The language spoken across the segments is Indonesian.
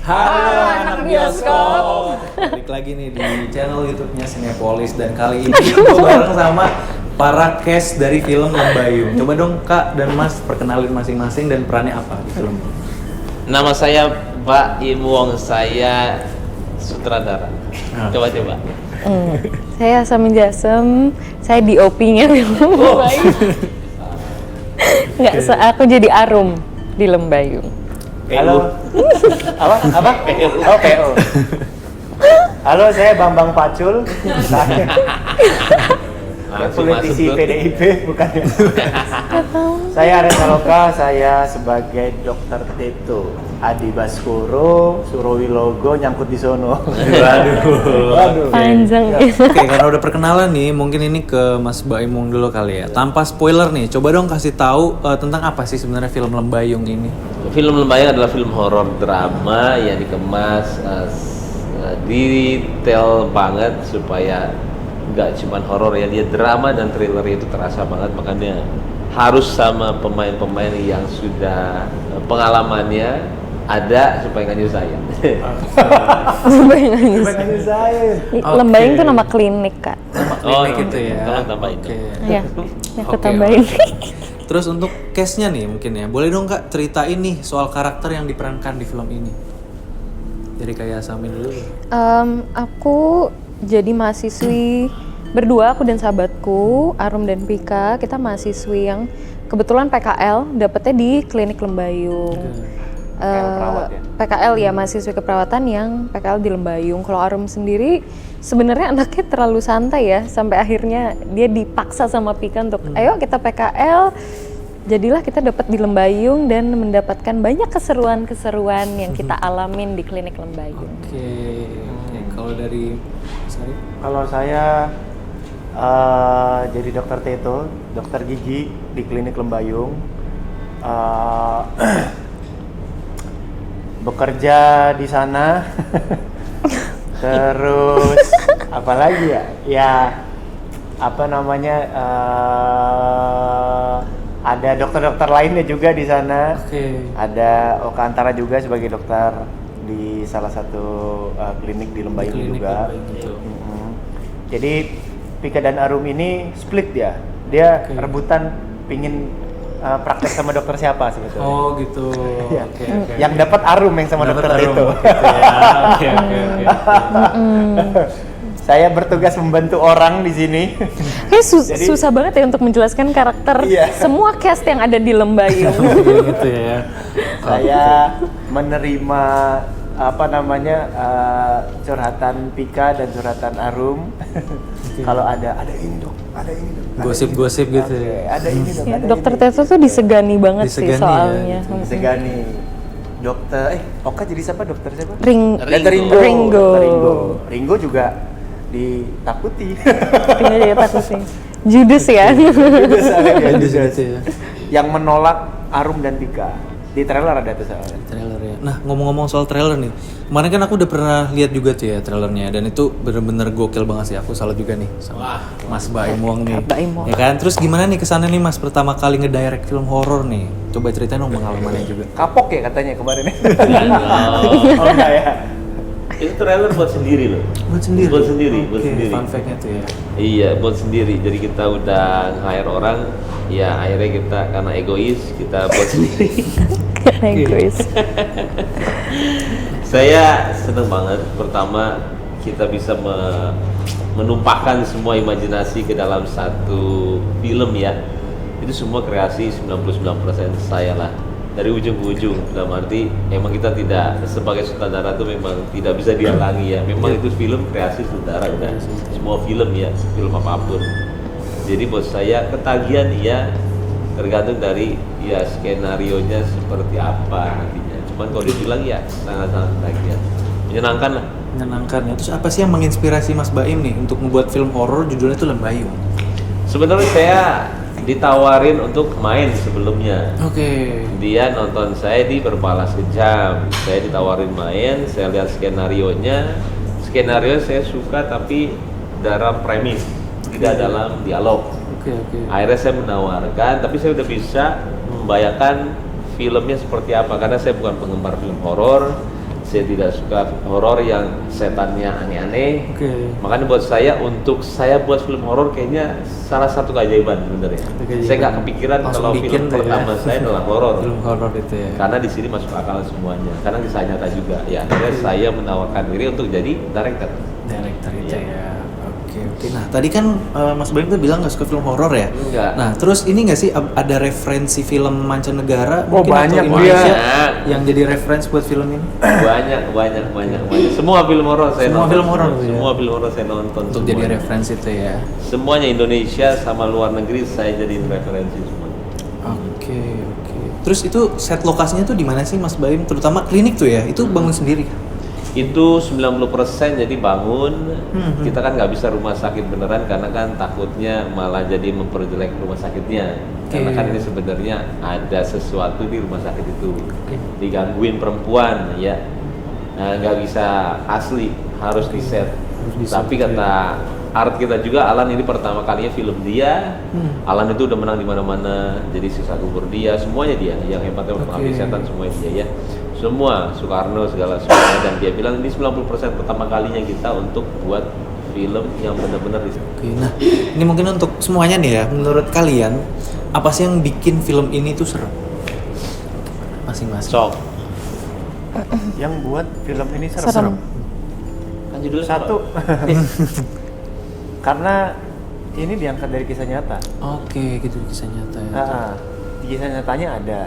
Halo anak bioskop. Balik lagi nih di channel YouTube-nya Cinepolis dan kali ini gue bareng sama para cast dari film Lembayung. Coba dong Kak dan Mas perkenalin masing-masing dan perannya apa di film. Nama saya Pak Im Wong, saya sutradara. Coba. Saya Samin Jasem, saya DOP-nya film Lembayung. Nggak, aku jadi Arum di Lembayung. Halo. Apa? Oh, PO. Halo, saya Bambang Pacul. Saya politisi PDIP bukan ya? Saya Arya Saloka, saya sebagai Dokter Teto Adi Baskoro, Surowilogo nyangkut di sono. Waduh. Panjang. Oke, karena udah perkenalan nih, mungkin ini ke Mas Baimong dulu kali ya. Tanpa spoiler nih, coba dong kasih tahu tentang apa sih sebenarnya film Lembayung ini. Film Lembayung adalah film horor drama yang dikemas detail banget supaya nggak cuma horor ya, dia drama dan thriller itu terasa banget, makanya harus sama pemain-pemain yang sudah pengalamannya ada supaya nggak nyusahin. Lembayung itu nama klinik, Kak. Nama klinik itu ya. Tolong tambahin. Iya, aku tambahin. Terus untuk cast-nya nih mungkin ya, boleh dong Kak ceritain nih soal karakter yang diperankan di film ini. Jadi kayak Samin dulu. Aku jadi mahasiswi berdua, aku dan sahabatku Arum dan Pika. Kita mahasiswi yang kebetulan PKL dapetnya di klinik Lembayung. PKL ya, mahasiswi keperawatan yang PKL di Lembayung. Kalau Arum sendiri sebenarnya anaknya terlalu santai ya, sampai akhirnya dia dipaksa sama Pika untuk ayo kita PKL. Jadilah kita dapat di Lembayung dan mendapatkan banyak keseruan-keseruan yang kita alamin di klinik Lembayung. Oke. Kalau dari Sari? Kalau saya jadi Dokter Teto, dokter gigi di klinik Lembayung. Bekerja di sana. Terus apa lagi ya? Ya apa namanya? Ada dokter-dokter lainnya juga di sana. Ada Oka Antara juga sebagai dokter di salah satu klinik di Lembayung juga. Jadi Pika dan Arum ini split dia. Dia rebutan pingin praktek sama dokter siapa sebetulnya. Oh gitu. Yang dapat Arum yang sama dokter Teto. Oke. Saya bertugas membantu orang di sini. Jadi, susah banget ya untuk menjelaskan karakter semua cast yang ada di Lembayung. Gitu ya. Saya menerima apa namanya curhatan Pika dan curhatan Arum. Kalau ada ini dok, ada ini dok. Gosip-gosip gitu ya. Ada ini dok. Ada Dokter ini. Teto tuh disegani banget sih soalnya. Ya, Disegani. Dokter, Oka jadi siapa? Dokter siapa? Ringo. Ringo juga ditakuti. Ringo jadi takutin. Judes ya. Judes ya. Yang menolak Arum dan Pika. Di trailer ada tuh soalnya. Trailer ya. Nah, ngomong-ngomong soal trailer nih. Kemarin kan aku udah pernah lihat juga tuh ya trailernya, dan itu bener-bener gokil banget sih. Aku salut juga nih sama Mas Baimong nih. Baimong. Ya kan? Terus gimana nih kesannya nih Mas pertama kali ngedirect film horor nih? Coba ceritain dong pengalamannya juga. Kapok ya katanya kemarin. Oh enggak ya. Itu trailer buat sendiri loh. Buat sendiri. Buat sendiri. Fun fact-nya tuh ya. Iya, buat sendiri. Jadi kita udah hire orang, ya akhirnya kita karena egois kita buat sendiri. Egois. Saya seneng banget. Pertama kita bisa menumpahkan semua imajinasi ke dalam satu film ya. Itu semua kreasi 99% saya lah. Dari ujung ke ujung, dalam arti emang kita tidak sebagai sutradara tuh memang tidak bisa dihalangi ya. Memang itu film kreasi sutradara udah. Semua film ya, film apapun. Jadi buat saya ketagihan ya tergantung dari ya skenarionya seperti apa nantinya. Cuman kalau dibilang ya sangat-sangat ketagihan. Menyenangkan lah. Menyenangkan ya. Terus apa sih yang menginspirasi Mas Baim nih untuk membuat film horor judulnya itu Lembayung? Sebenarnya saya ditawarin untuk main sebelumnya. Dia nonton saya di Berbalas Kejam. Saya ditawarin main, saya lihat skenarionya. Skenario saya suka tapi dalam premis, tidak dalam dialog. Akhirnya saya menawarkan, tapi saya udah bisa membayangkan filmnya seperti apa karena saya bukan penggemar film horor. Saya tidak suka horor yang setannya aneh-aneh. Oke. Makanya buat saya, untuk saya buat film horor kayaknya salah satu keajaiban sebenarnya. Keajaiban. Saya nggak kepikiran Langsung kalau bikin film tuh ya. pertama saya adalah horor. Film horor itu ya. Karena di sini masuk akal semuanya. Karena kisah nyata juga. Ya, akhirnya saya menawarkan diri untuk jadi director. Director itu Iya. ya. Oke. Nah, tadi kan Mas Baim tuh bilang nggak suka film horor ya? Enggak. Nah, terus ini nggak sih ada referensi film mancanegara Oh, mungkin banyak, atau Indonesia dia. yang jadi referensi buat film ini? banyak. Semua film horor saya Semua nonton. film horor tuh ya? Semua film horor saya nonton. Untuk semuanya. jadi referensi itu ya. Semuanya Indonesia sama luar negeri saya jadiin referensi semua. Oke. Terus itu set lokasinya tuh di mana sih Mas Baim? Terutama klinik tuh ya, itu bangun sendiri? Itu 90% jadi bangun. Mhm. Kita kan nggak bisa rumah sakit beneran karena kan takutnya malah jadi memperjelek rumah sakitnya. Karena Oke. kan ini sebenarnya ada sesuatu di rumah sakit itu. Digangguin perempuan ya. Nah, nggak bisa asli, harus di set. Harus di set, Tapi ya. kata art kita juga, Alan ini pertama kalinya film dia. Alan itu udah menang di mana-mana, jadi Sisa Kubur dia, semuanya dia. Yang hebatnya pengabdi setan semuanya dia ya. Semua, Soekarno segala semuanya, dan dia bilang ini 90% pertama kalinya kita untuk buat film yang benar-benar di Oke, nah ini mungkin untuk semuanya nih ya, menurut kalian apa sih yang bikin film ini tuh seru? Masing-masing. Sok. Yang buat film ini Serem. serem. Kan judulnya Satu, karena ini diangkat dari kisah nyata. Oke, gitu kisah nyata ya. Di kisah nyatanya ada,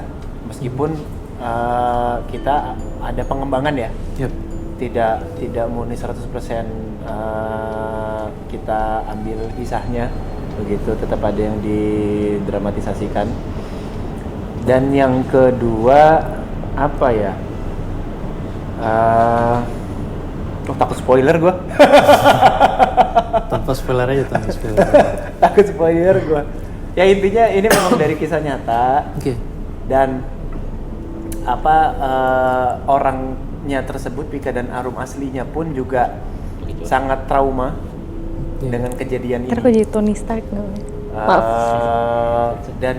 meskipun kita ada pengembangan ya. Yap. Tidak murni 100% kita ambil kisahnya begitu, tetap ada yang didramatisasikan. Dan yang kedua apa ya, takut spoiler gua. Tanpa spoiler aja, tanpa spoiler. Takut spoiler gua. Ya intinya ini memang dari kisah nyata. Oke. Dan orangnya tersebut, Pika dan Arum aslinya pun juga Begitu. sangat trauma Iya. dengan kejadian Ntar ini. gue jadi Tony Stark namanya. Maaf. Dan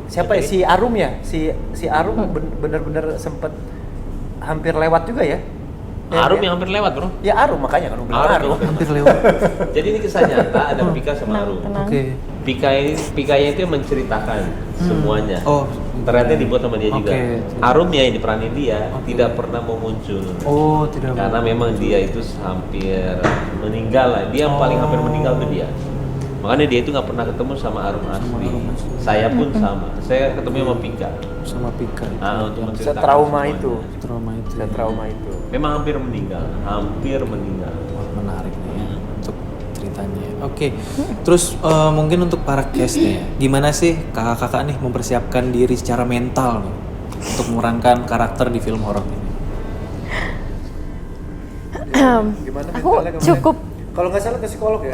siapa ya, si Arum ya, si Arum bener-bener sempet hampir lewat juga ya. Arum yang hampir lewat, Bro. Ya Arum, makanya kan bilang Arum. Hampir lewat. Jadi ini kisah nyata, ada Pika sama Arum. Tenang. Oke. Pikanya itu yang menceritakan semuanya. Oh. Ternyata dibuat sama dia juga. Oke. Arum ya yang diperanin dia Oke. tidak pernah mau muncul. Oh, tidak. Karena memang dia itu hampir meninggal lah. Dia yang paling hampir meninggal itu dia. Makanya dia itu nggak pernah ketemu sama Arum asli. Arum asli. Saya pun sama. Saya ketemu sama Pika. Sama Pika. Untuk menceritakan Setrauma semuanya. itu. Trauma itu. Trauma itu. Memang hampir meninggal. Wah, menarik nih ya untuk ceritanya. Oke. Terus mungkin untuk para cast nih, ya, gimana sih kakak-kakak nih mempersiapkan diri secara mental nih untuk memerankan karakter di film horor ini? Gimana Aku mentalnya kemarin? cukup Kalau nggak salah ke psikolog ya.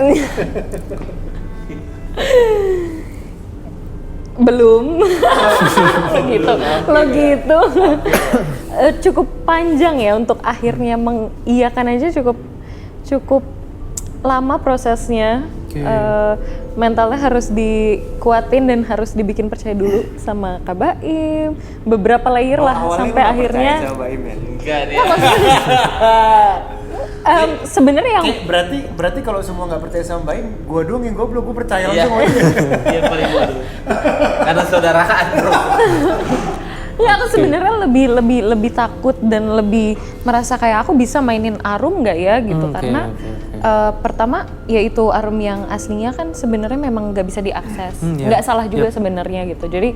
belum gitu lo gitu. Cukup panjang ya untuk akhirnya mengiyakan aja, cukup lama prosesnya. Oke. Mentalnya harus dikuatin dan harus dibikin percaya dulu sama Kak Baim, beberapa layer lah sampai akhirnya Enggak dia. sebenarnya yang Berarti kalau semua nggak percaya sama Baim, gua doang yang goblok, gua percaya Iya. langsung sama dia. Dia paling bodoh. Karena saudaraan, Bro. ya aku sebenarnya lebih takut dan lebih merasa kayak aku bisa mainin Arum nggak ya gitu, Oke, karena oke. pertama yaitu Arum yang aslinya kan sebenarnya memang nggak bisa diakses, Iya. nggak salah juga sebenarnya gitu. Jadi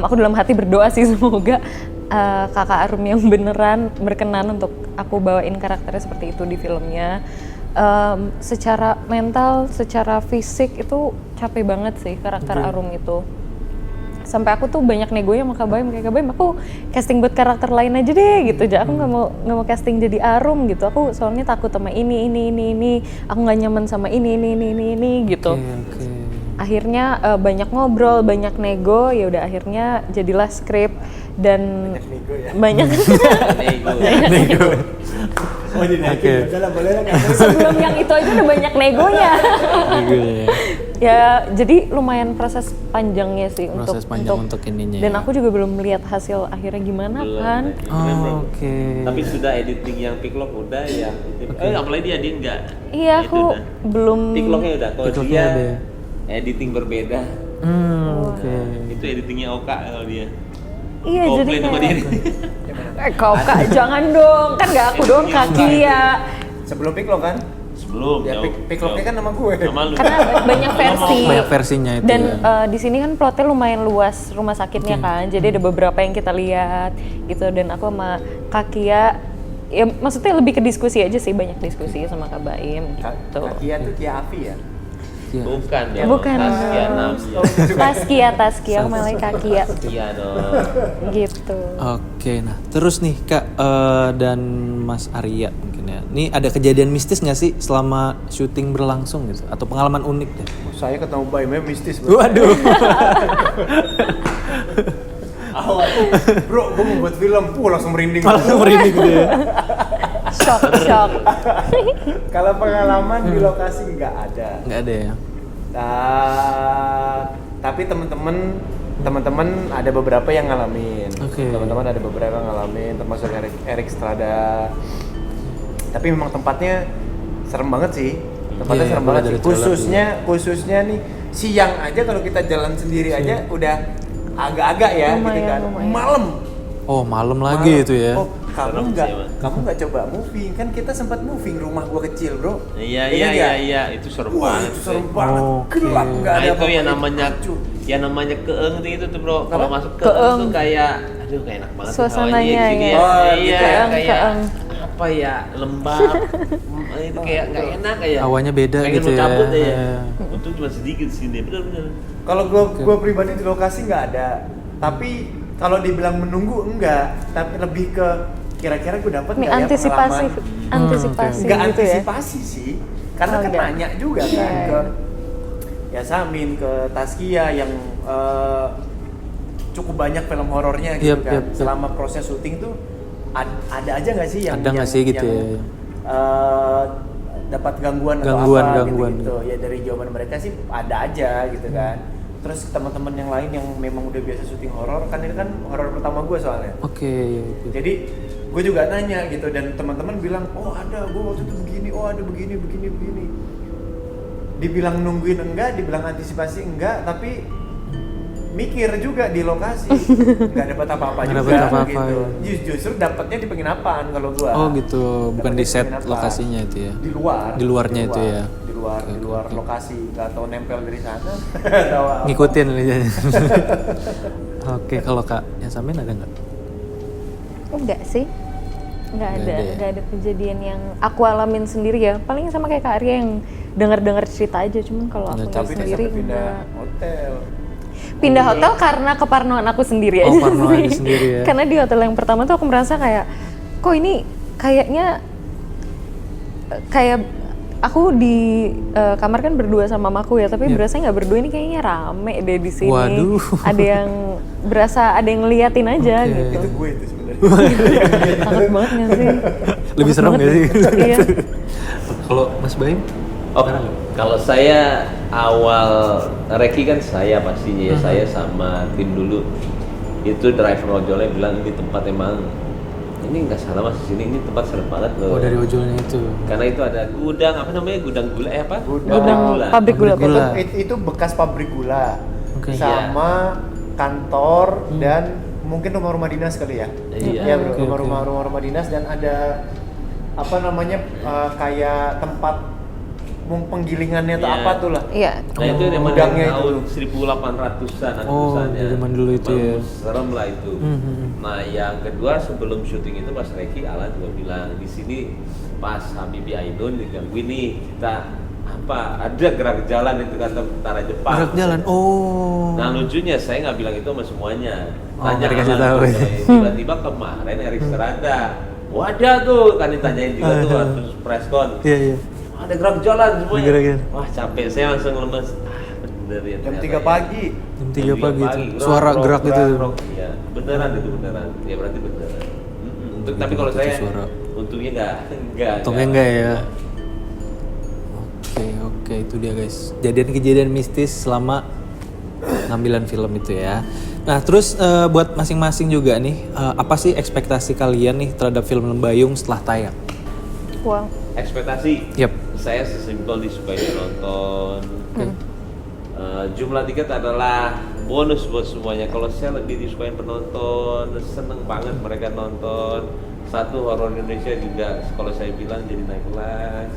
aku dalam hati berdoa sih semoga kakak Arum yang beneran berkenan untuk aku bawain karakternya seperti itu di filmnya. Secara mental, secara fisik itu capek banget sih karakter Arum itu. Sampai aku tuh banyak negonya sama Kak Baim, kayak Kak Baim aku casting buat karakter lain aja deh gitu. Jadi aku nggak mau casting jadi Arum gitu. Aku soalnya takut sama ini. Aku nggak nyaman sama ini gitu. Oke. Akhirnya banyak ngobrol, banyak nego, ya udah akhirnya jadilah skrip dan banyak Nego. Oke. sebelum yang itu aja udah banyak negonya. Gitu ya. Ya, jadi lumayan proses panjangnya sih Proses panjang untuk ininya Dan ya. aku juga belum lihat hasil akhirnya gimana Belum, kan. ya. Keren, bro. Oke. Tapi sudah editing yang piklok udah ya. Apalagi dia enggak. Iya, Itu aku udah. belum. Pikloknya udah. Kalau Pikloknya dia ada ya? editing berbeda. Oke. Itu editingnya Oka kalau dia. Iya, jadi Komplain sama kayak, dia. kau Kak, jangan dong. Kan nggak aku doang, Kaki ya. Sebelum Piklo kan? Sebelum. Ya jauh, Pikloknya jauh. kan nama gue. Sama lu. Karena banyak versi. Banyak versinya itu Dan ya. di sini kan plotnya lumayan luas rumah sakitnya kan, jadi ada beberapa yang kita lihat gitu. Dan aku sama Kakia, ya maksudnya lebih ke diskusi aja sih, banyak diskusi sama Kak Baim gitu. Kakia tuh Kia Afi ya? Iya. Bukan ya. Bukan. Taskia namanya. Taskia, malah Kakia Iya dong. gitu. Oke, nah terus nih Kak dan Mas Arya mungkin ya. Ini ada kejadian mistis nggak sih selama syuting berlangsung gitu? Atau pengalaman unik deh? Saya ketemu Baimnya mistis bro. Waduh. Bro, gue mau buat film, langsung merinding. Langsung merinding gitu ya. Shock. Kalau pengalaman di lokasi nggak ada. Nggak ada ya? Tapi teman-teman ada beberapa yang ngalamin. Oke. Teman-teman ada beberapa yang ngalamin, termasuk Erik Strada. Tapi memang tempatnya serem banget sih. Tempatnya Iya, serem boleh banget sih. dari Khususnya nih siang aja kalau kita jalan sendiri aja udah agak-agak ya gitu Lumayan, kan. lumayan. Malam. Oh malam lagi Malam. itu ya? Oh, Serem sih, Mas. kamu nggak coba moving? Kan kita sempat moving rumah gua kecil, Bro. Iya, itu serem Wah, banget. itu serem sih. banget. Oke. Gelap, nggak Nah, ada itu apa-apa. yang namanya Hancur. keeng itu tuh bro. Kalau Apa? masuk Keeng. keeng tuh kayak, aduh kayak enak banget. Suasananya hawanya di sini ya. Oh, iya, gitu ya. kayak Keeng. apa ya, lembab. Itu kayak nggak enak kayak. Hawanya beda pengen gitu mau ya. cabut ya. Iya. Untung cuma sedikit sini, bener-bener. Kalau gua pribadi di lokasi nggak ada. Tapi kalau dibilang menunggu enggak, tapi lebih ke kira-kira gue dapet Ini nggak ya antisipasi pengalaman. gitu Nggak ya. antisipasi sih, karena Oh, kan nggak. nanya juga Iya, kan iya. ke Yasamin, ke Taskia yang cukup banyak film horornya gitu Yap, kan. yap, yap. Selama proses syuting tuh ada aja nggak sih yang Ada nggak sih gitu ya? dapat gangguan atau Gangguan, apa gangguan, gitu, ya dari jawaban mereka sih ada aja gitu kan. Terus teman-teman yang lain yang memang udah biasa syuting horor, kan ini kan horor pertama gue soalnya. Oke. Jadi gue juga nanya gitu, dan teman-teman bilang, oh ada, gue waktu itu begini, oh ada begini. Dibilang nungguin enggak, dibilang antisipasi enggak, tapi mikir juga di lokasi, nggak dapat apa-apa Nggak juga dapat apa-apa, gitu. ya. Justru dapatnya di penginapan kalau gue. Oh gitu, bukan di set Penginapan. lokasinya itu ya? Di luar. Di luarnya itu ya? Di luar Oke. lokasi, nggak tahu nempel dari sana. Tahu apa. Ngikutin aja. Oke, kalau Kak Yasamin ada nggak? Enggak sih. Enggak Nggak ada, ada ya? enggak ada kejadian yang aku alamin sendiri ya. Paling sama kayak Kak Arya yang dengar-dengar cerita aja, cuman kalau aku Nggak nggak Tapi dia sendiri sampai pindah enggak. hotel. Pindah hotel karena keparnoan aku sendiri Oh, aja parno sih. aja sendiri ya. Karena di hotel yang pertama tuh aku merasa kayak, kok ini kayaknya kayak aku di kamar kan berdua sama mamaku ya, tapi Iya. berasa nggak berdua, ini kayaknya rame deh di sini. Waduh. Ada yang berasa ada yang ngeliatin aja Oke. gitu. Itu gue itu sebenarnya. Takut banget nggak sih? Lebih Takut serem banget nggak sih? Iya. Kalau Mas Baim? Oh, kalau saya awal Reki kan saya pastinya ya, saya sama tim dulu. Itu driver ojolnya bilang ini tempat emang ini nggak salah mas di sini, ini tempat serem banget loh. Oh dari ojolnya itu. Karena itu ada gudang apa namanya, gudang gula apa? Gudang pabrik gula. Pabrik gula. Itu bekas pabrik gula. Oke. Sama kantor dan mungkin rumah-rumah dinas kali ya. Iya. Bro, Oke, rumah-rumah dinas, dan ada apa namanya kayak tempat penggilingannya atau Iya. apa tuh lah. Iya. Nah itu memang Gudangnya dari tahun itu. 1800-an Oh, atusannya. dari zaman dulu itu ya. Serem lah itu. Nah yang kedua sebelum syuting itu pas Reki Alan juga bilang di sini pas Habibie Ainun digangguin nih kita apa ada gerak jalan itu kata tentara Jepang. Gerak jalan. Oh. Nah lucunya saya nggak bilang itu sama semuanya. Oh, nggak dikasih Alan tahu tuh, ya. tiba-tiba kemarin Erik Serada. Wadah tuh kan ditanyain juga tuh waktu preskon. Iya iya. Ada gerak jalan semuanya. Gerak jalan. Wah capek saya langsung lemes. Bener ya. Jam ternyata 3 ya. pagi. Jam 3 pagi itu. Gerak, Suara gerak gitu. Iya, beneran itu beneran. Ya berarti beneran. Tapi kalau Itu saya suara. untungnya enggak. Untungnya enggak ya. Oke, itu dia guys. Kejadian mistis selama pengambilan film itu ya. Nah, terus buat masing-masing juga nih, apa sih ekspektasi kalian nih terhadap film Lembayung setelah tayang? Wow. Ekspektasi? Yep. Saya sesimpel disukai penonton. Jumlah tiket adalah bonus buat semuanya. Kalau saya lebih disukai penonton, seneng banget mereka nonton. Satu, horor Indonesia juga kalau saya bilang jadi naik kelas.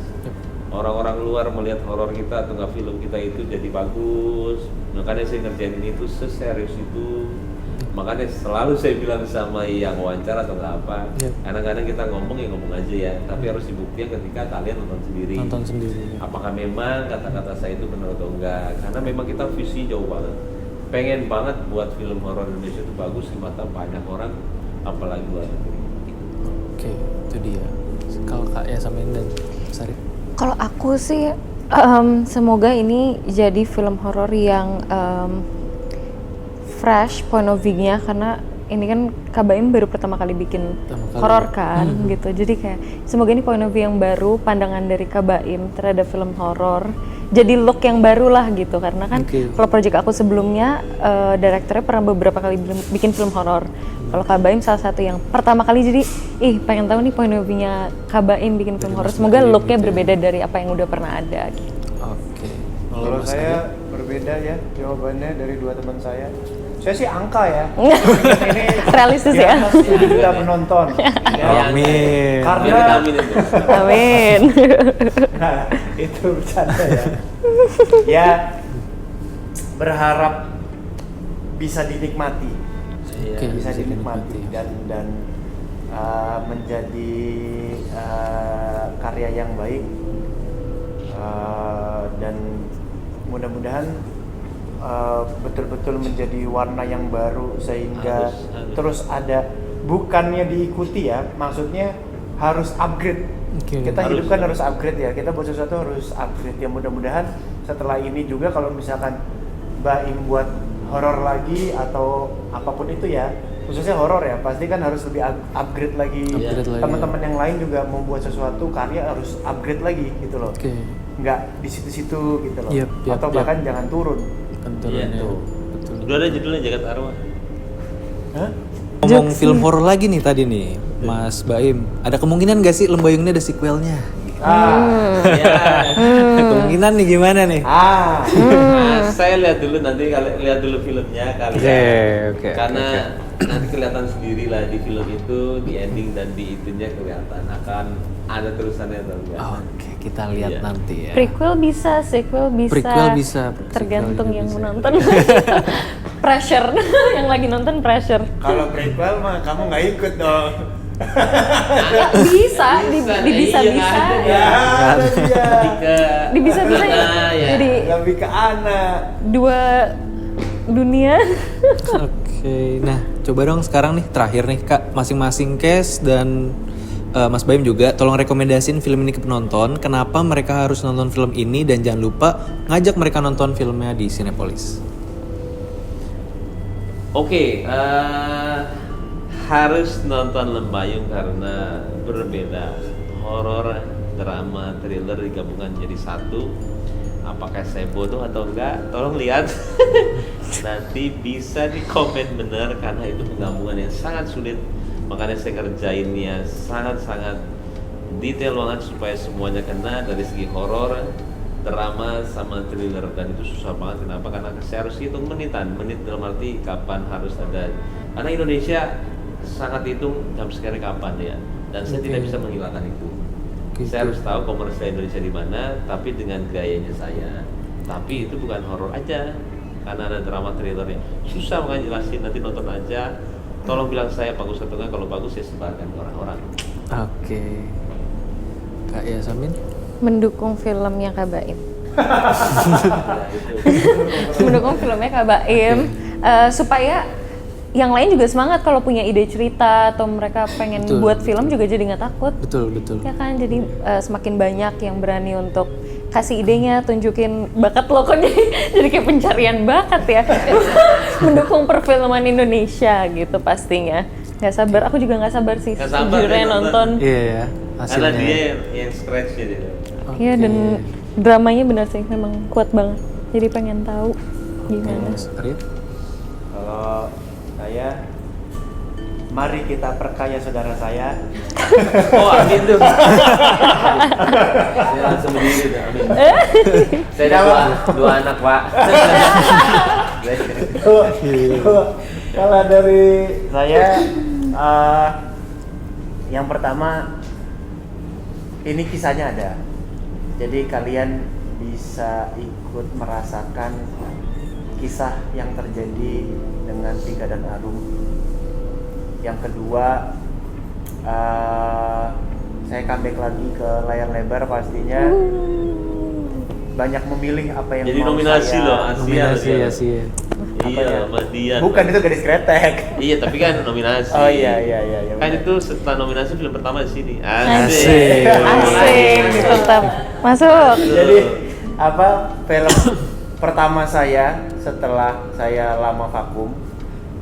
Orang-orang luar melihat horor kita atau nggak film kita itu jadi bagus. Makanya saya ngerjain ini tuh seserius itu. Makanya selalu saya bilang sama yang wawancara atau nggak apa, kadang-kadang kita ngomong ya ngomong aja ya, tapi harus dibuktikan ketika kalian nonton sendiri. Apakah memang kata-kata saya itu benar atau enggak? Karena memang kita visi jauh banget. Pengen banget buat film horor Indonesia itu bagus di mata banyak orang, apalagi luar negeri. Oke, itu dia. Kalau Kak Yasamin dan Sarif? Kalau aku sih semoga ini jadi film horor yang fresh point of view-nya, karena ini kan Kak Baim baru pertama kali bikin horor kan gitu. Jadi kayak semoga ini point of view yang baru, pandangan dari Kak Baim terhadap film horor. Jadi look yang baru lah gitu, karena kan kalau project aku sebelumnya direkturnya pernah beberapa kali bikin film horor. Kalau Kak Baim salah satu yang pertama kali, jadi pengen tahu nih point of view-nya Kak Baim bikin film horor. Semoga look-nya berbeda dari apa yang udah pernah ada gitu. Oke. Kalau saya berbeda ya jawabannya dari dua teman saya. Saya sih angka ya. Ini realistis ya. 7 juta penonton. Amin. Karena Amin. nah, itu bercanda ya. Ya berharap bisa dinikmati. Bisa dinikmati dan menjadi karya yang baik, dan mudah-mudahan betul-betul menjadi warna yang baru sehingga harus. Terus ada, bukannya diikuti ya, maksudnya harus upgrade. Kita hidup kan harus upgrade ya, kita buat sesuatu harus upgrade ya. Mudah-mudahan setelah ini juga kalau misalkan Mbak Im buat horor lagi atau apapun itu ya, khususnya horor ya, pasti kan harus lebih upgrade lagi. Teman-teman yang lain juga membuat sesuatu karya harus upgrade lagi gitu loh. Nggak di situ-situ gitu loh. Atau bahkan jangan turun. Betul. Udah ada judulnya Jagat Arwah. Hah? Ngomong film horor lagi nih tadi nih, Mas Baim. Ada kemungkinan gak sih Lembayung ini ada sequelnya? Kemungkinan nih gimana nih? Saya lihat dulu, nanti lihat dulu filmnya kalian. Karena nanti kelihatan sendiri lah di film itu, di ending dan di itunya kelihatan akan ada terusannya atau enggak. Oke, kita lihat nanti ya. Prequel bisa, sequel bisa. Prequel bisa. Tergantung yang menonton. Pressure, yang lagi nonton pressure. Kalau prequel mah kamu nggak ikut dong. Bisa. Bisa-bisa ya. Jadi lebih ke anak. Dua dunia. Oke, nah coba dong sekarang nih terakhir nih Kak, masing-masing case dan Mas Baim juga tolong rekomendasiin film ini ke penonton. Kenapa mereka harus nonton film ini, dan jangan lupa ngajak mereka nonton filmnya di Cinepolis. Oke, harus nonton Lembayung karena berbeda. Horor, drama, thriller digabungkan jadi satu. Apakah saya bodoh atau enggak? Tolong lihat. Nanti bisa di komen benar, karena itu penggabungan yang sangat sulit. Makanya saya kerjainnya sangat-sangat detail banget supaya semuanya kena dari segi horor, drama sama thriller, dan itu susah banget. Kenapa? Karena saya harus hitung menit dalam arti kapan harus ada. Karena Indonesia sangat hitung jam sekarang kapan ya, dan saya tidak bisa menghilangkan itu. Saya harus tahu komersial Indonesia di mana, tapi dengan gayanya saya. Tapi itu bukan horor aja, karena ada drama thrillernya. Susah makanya jelasin, nanti nonton aja. Tolong bilang saya bagus atau enggak, kalau bagus ya sebarkan ke orang-orang. Oke. Kak Yasamin? Mendukung filmnya Kak Baim. Mendukung filmnya Kak Baim, supaya yang lain juga semangat kalau punya ide cerita atau mereka pengen buat film juga jadi nggak takut. Betul. Ya kan, jadi semakin banyak yang berani untuk kasih idenya, tunjukin bakat lo, kok jadi kayak pencarian bakat ya. Mendukung perfilman Indonesia gitu pastinya. Nggak sabar, aku juga nggak sabar sih sejujurnya nonton. Iya ya. Karena dia yang scratch dia. Iya, dan dramanya benar sih, memang kuat banget. Jadi pengen tahu gimana. Mas Arya? Kalau saya, mari kita perkaya saudara saya. Oh, amin tuh. Saya langsung berdiri tuh, amin. Saya ada dua anak, Pak. Kalau dari saya, yang pertama, ini kisahnya ada. Jadi kalian bisa ikut merasakan kisah yang terjadi dengan Pika dan Arum. Yang kedua, saya comeback lagi ke layar lebar pastinya. Banyak memilih apa yang Jadi mau nominasi saya. loh, Asia. Nominasi loh, Asia. Iya, sama Dian. Bukan, itu gadis kretek. Iya, tapi kan nominasi. Oh iya. Kan benar. itu setelah nominasi film pertama di sini. Asik. Asik, tetap masuk. Jadi film pertama saya setelah saya lama vakum,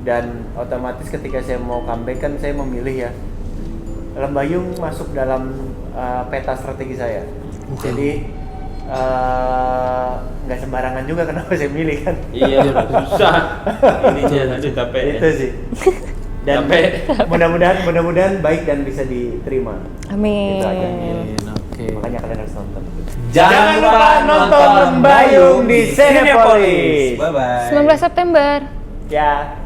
dan otomatis ketika saya mau comeback kan saya memilih ya, Lembayung masuk dalam peta strategi saya. Jadi nggak sembarangan juga kenapa saya milih kan. Iya, susah. Ininya aduh capek. Itu sih. Dan mudah-mudahan baik dan bisa diterima. Amin. Itu aja. Oke. Makanya kalian harus nonton. Jangan lupa nonton Lembayung di Cinepolis. Bye bye. 19 September. Ya.